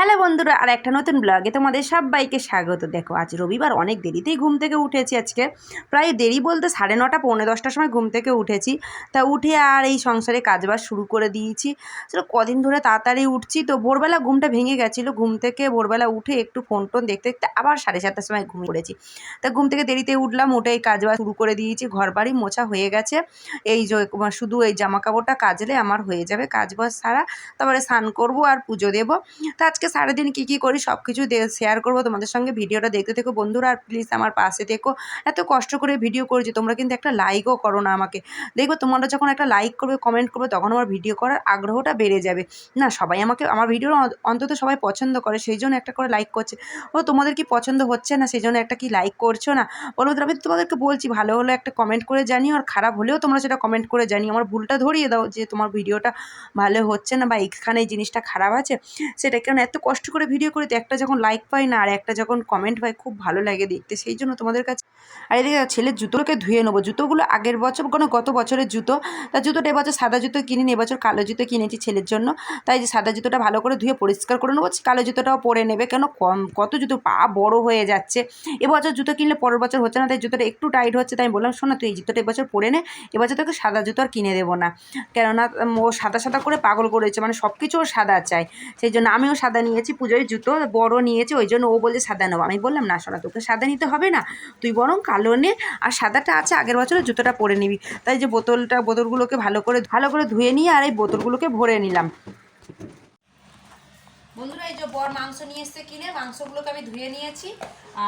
Hello বন্ধুরা, আর একটা নতুন ব্লগে তোমাদের সবাইকে স্বাগত। দেখো আজ রবিবার, অনেক দেরিতেই ঘুম থেকে উঠেছি। আজকে প্রায় দেরি বলতে 9:30 পৌনে 10টার সময় ঘুম থেকে উঠেছি। তা উঠে আর এই সংসারে কাজবাজ শুরু করে দিয়েছি। সেটা কদিন ধরে তাড়াতাড়ি উঠছি, তো ভোরবেলা ঘুমটা ভেঙে গেছিলো। ঘুম থেকে ভোরবেলা উঠে একটু ফোন টোন দেখতে দেখতে আবার 7:30টার সময় ঘুমিয়ে পড়েছি। তা ঘুম থেকে দেরিতে উঠলাম, উঠে এই কাজবাজ শুরু করে দিয়েছি। ঘর বাড়ি মোছা হয়ে গেছে। এই যে শুধু এই জামা কাপড়টা কাচলে আমার হয়ে যাবে কাজবাজ সারা। তারপরে স্নান করবো আর পুজো দেবো। তো আজকে সারাদিন কী করি সব কিছু শেয়ার করবো তোমাদের সঙ্গে। ভিডিওটা দেখতে থেকো বন্ধুরা, আর প্লিজ আমার পাশে থেকো। এত কষ্ট করে ভিডিও করেছি, তোমরা কিন্তু একটা লাইকও করো না আমাকে। দেখবো তোমরা যখন একটা লাইক করবে, কমেন্ট করবে, তখন আমার ভিডিও করার আগ্রহটা বেড়ে যাবে। না, সবাই আমাকে আমার ভিডিও অন্তত সবাই পছন্দ করে, সেই জন্য একটা করে লাইক করছে। ও তোমাদের কি পছন্দ হচ্ছে না, সেই জন্য একটা কি লাইক করছো না বলো? আমি তোমাদেরকে বলছি, ভালো হলে একটা কমেন্ট করে জানিও, আর খারাপ হলেও তোমরা সেটা কমেন্ট করে জানিও। আমার ভুলটা ধরিয়ে দাও যে তোমার ভিডিওটা ভালো হচ্ছে না বা এখানে এই জিনিসটা খারাপ আছে সেটা। কারণ এত কষ্ট করে ভিডিও করি, তো একটা যখন লাইক পাই না আর একটা যখন কমেন্ট পাই, খুব ভালো লাগে দেখতে, সেই জন্য তোমাদের কাছে। আর এদিকে ছেলের জুতোকে ধুয়ে নেবো। জুতোগুলো আগের বছর গত বছরের জুতো, তার জুতোটা এবছর সাদা জুতো কিনিনি, এবছর কালো জুতো কিনেছি ছেলের জন্য। তাই যে সাদা জুতোটা ভালো করে ধুয়ে পরিষ্কার করে নেবো, কালো জুতোটাও পরে নেবে। কেন কত জুতো পা বড় হয়ে যাচ্ছে। এবছর জুতো কিনলে পরের বছর হচ্ছে না, তাই জুতোটা একটু টাইট হচ্ছে। তাই আমি বললাম, শোনা তুই এই জুতোটা এবছর পরে নে, এবছর তোকে সাদা জুতো আর কিনে দেবো না। কেননা ও সাদা সাদা করে পাগল করেছে, মানে সব কিছু ওর সাদা চাই। সেই জন্য আমিও সাদা নিয়েছি, পুজোয় জুতো বড় নিয়েছি, ওই জন্য ও বলছে সাদা নেবো। আমি বললাম, না শোনা, তোকে সাদা নিতে হবে না, তুই বরং কালো নে, আর সাদাটা আছে আগের বছরের জুতোটা পরে নিবি। তাই যে বোতলগুলোকে ভালো করে ধুয়ে নিয়ে আর এই বোতলগুলোকে ভরে নিলাম। বন্ধুরা, এই যে বর মাংস নিয়ে এসছে কিনে, মাংসগুলোকে আমি ধুয়ে নিয়েছি।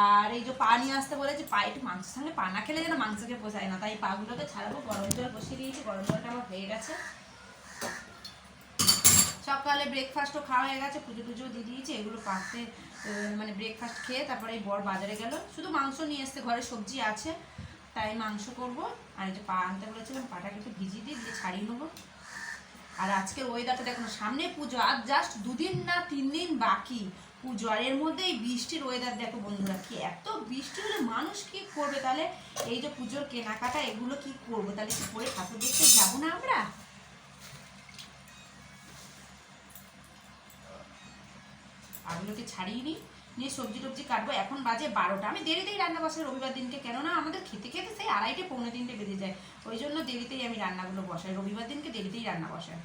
আর এই যে পা নিয়ে আসতে বলেছি, পা একটু মাংসের সঙ্গে পা না খেলে যেন মাংসকে পোষায় না, তাই পাগুলোকে ছাড়াবো। গরম জল বসিয়ে দিয়েছি, গরম জলটা আমার হয়ে গেছে। সকালে ব্রেকফাস্টও খাওয়া হয়ে গেছে, পুজো টুজো দিয়ে দিয়েছি। এগুলো পাতে মানে ব্রেকফাস্ট খেয়ে তারপরে এই বর বাজারে গেল, শুধু মাংস নিয়ে এসছে, ঘরে সবজি আছে তাই মাংস করব। আর এই যে পা আনতে বলেছিলাম, পাটাকে একটু ভিজিয়ে দিয়ে ছাড়িয়ে নেবো। আর আজকের ওয়েদারটা দেখুন, সামনে পুজো, আর জাস্ট 2 দিন না 3 দিন বাকি পুজো, আর এর মধ্যে এই বৃষ্টির ওয়েদার দেখো বন্ধুরা। কি এত বৃষ্টি হলে মানুষ কি করবে তাহলে? এই যে পুজোর কেনাকাটা এগুলো কি করবো তাহলে? কি করে ঠাকুর দেখতে যাবো না আমরা? আগুলোকে ছাড়িয়ে নিয়ে সবজি টবজি কাটবো। এখন বাজে 12টা। আমি দেরিতেই রান্না বসাই রবিবার দিনকে, কেননা আমাদের খেতে খেতে সেই 2:30 পৌনে 3টে বেজে যায়। ওই জন্য দেরিতেই আমি রান্নাগুলো বসাই, রবিবার দিনকে দেরিতেই রান্না বসাই।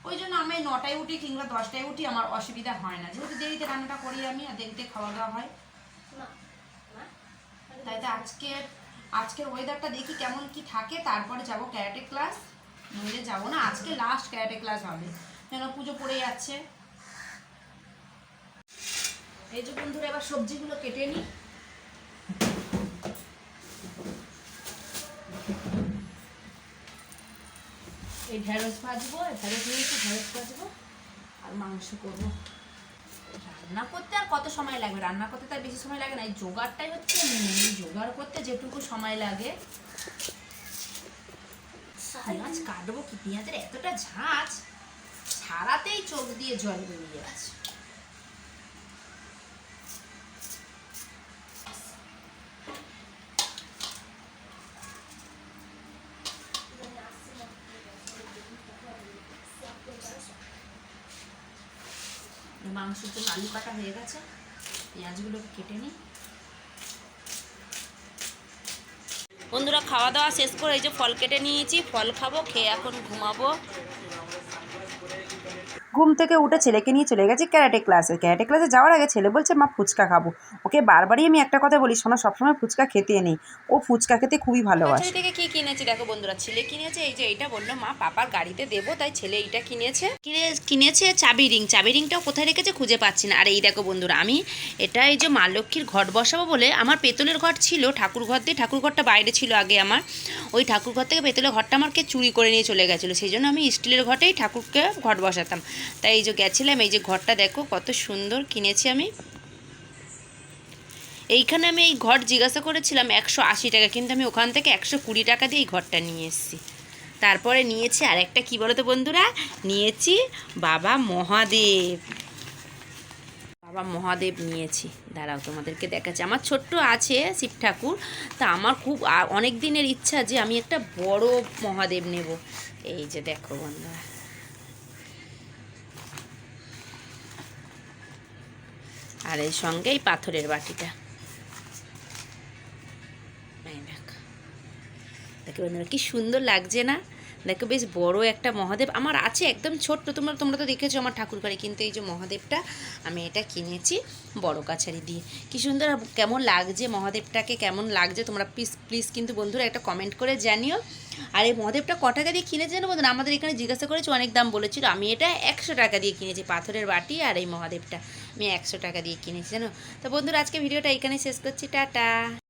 ওই জন্য আমি 9টায় উঠি কিংবা 10টায় উঠি, আমার অসুবিধা হয় না, যেহেতু দেরিতে রান্নাটা করি আমি, আর দেরিতে খাওয়া দাওয়া হয়। তাই তো আজকের ওয়েদারটা দেখি কেমন কি থাকে, তারপরে যাব ক্যারাটে ক্লাস। নইলে যাবো না, আজকে লাস্ট ক্যারাটে ক্লাস হবে, কেন পুজো পড়ে যাচ্ছে। এই যে বন্ধুরা, এবার সবজিগুলো কেটে নিই। এই ঢেঁড়স ভাজবো, ঢেঁড়স নিয়েছি, ঢেঁড়স ভাজবো আর মাংস করবো। রান্না করতে আর কত সময় লাগবে? রান্না করতে তার বেশি সময় লাগে না, এই জোগাড়টাই হচ্ছে জোগাড় করতে যেটুকু সময় লাগে। পেঁয়াজ কাটবো কি, পেঁয়াজের এতটা ঝাঁজ, ছাড়াতেই চোখ দিয়ে জল বেরিয়ে যাচ্ছে। মাংসের জন্য আলু কাটা হয়ে গেছে, পেঁয়াজগুলোকে কেটে নিই। বন্ধুরা, খাওয়া দাওয়া শেষ করে এই যে ফল কেটে নিয়েছি, ফল খাবো, খেয়ে এখন ঘুমাবো। ঘুম থেকে উঠে ছেলেকে নিয়ে চলে গেছি ক্যারাটে ক্লাসে যাওয়ার আগে ছেলে বলছে, মা ফুচকা খাবো। ওকে বারবারই আমি একটা কথা বলি, শোনা, সবসময় ফুচকা খেতে নেই, ও ফুচকা খেতে খুবই ভালোবাসে। ছেলে থেকে কি কিনেছি দেখো বন্ধুরা, ছেলে কিনেছে এই যে এইটা, বললো মা পাপার গাড়িতে দেবো, তাই ছেলে এইটা কিনেছে চাবি রিংটাও কোথায় রেখেছে খুঁজে পাচ্ছি না। আর এই দেখো বন্ধুরা, আমি এটা এই যে মা লক্ষ্মীর ঘট বসাবো বলে, আমার পেতলের ঘট ছিল ঠাকুর ঘর দিয়ে, ঠাকুর ঘরটা বাইরে ছিল আগে আমার, ওই ঠাকুর ঘর থেকে পেতলের ঘরটা আমাকে চুরি করে নিয়ে চলে গেছিলো, সেই জন্য আমি স্টিলের ঘটেই ঠাকুরকে ঘট বসাতাম। তাই এই যে গেছিলাম, এই যে ঘরটা দেখো কত সুন্দর কিনেছি আমি। এইখানে আমি এই ঘর জিজ্ঞাসা করেছিলাম 180 টাকা, কিন্তু আমি ওখান থেকে 120 টাকা দিয়ে এই ঘরটা নিয়ে এসেছি। তারপরে নিয়েছি আরেকটা, কী বলো তো বন্ধুরা, নিয়েছি বাবা মহাদেব নিয়েছি। দাঁড়াও তোমাদেরকে দেখাচ্ছি, আমার ছোট্ট আছে শিব ঠাকুর, তা আমার খুব অনেক দিনের ইচ্ছা যে আমি একটা বড় মহাদেব নেব। এই যে দেখো বন্ধুরা, আর এর সঙ্গে এই পাথরের বাটিটা। দেখো বন্ধুরা কি সুন্দর লাগছে না? দেখো বেশ বড় একটা মহাদেব আমার আছে, একদম ছোট্ট। তোমরা তো দেখেছো আমার ঠাকুর ঘরে, কিন্তু এই যে মহাদেবটা আমি এটা কিনেছি বড় কাছারি দিয়ে। কি সুন্দর, কেমন লাগছে মহাদেবটাকে, কেমন লাগছে তোমরা প্লিজ কিন্তু বন্ধুরা একটা কমেন্ট করে জানিও। আর এই মহাদেবটা ক টাকা দিয়ে কিনেছে জানো বন্ধুরা? আমাদের এখানে জিজ্ঞাসা করেছি, অনেক দাম বলেছিল। আমি এটা 100 টাকা দিয়ে কিনেছি, পাথরের বাটি আর এই মহাদেবটা আমি 100 টাকা দিয়ে কিনেছি জানো। তো বন্ধুরা আজকে ভিডিওটা এখানে শেষ করছি, টাটা।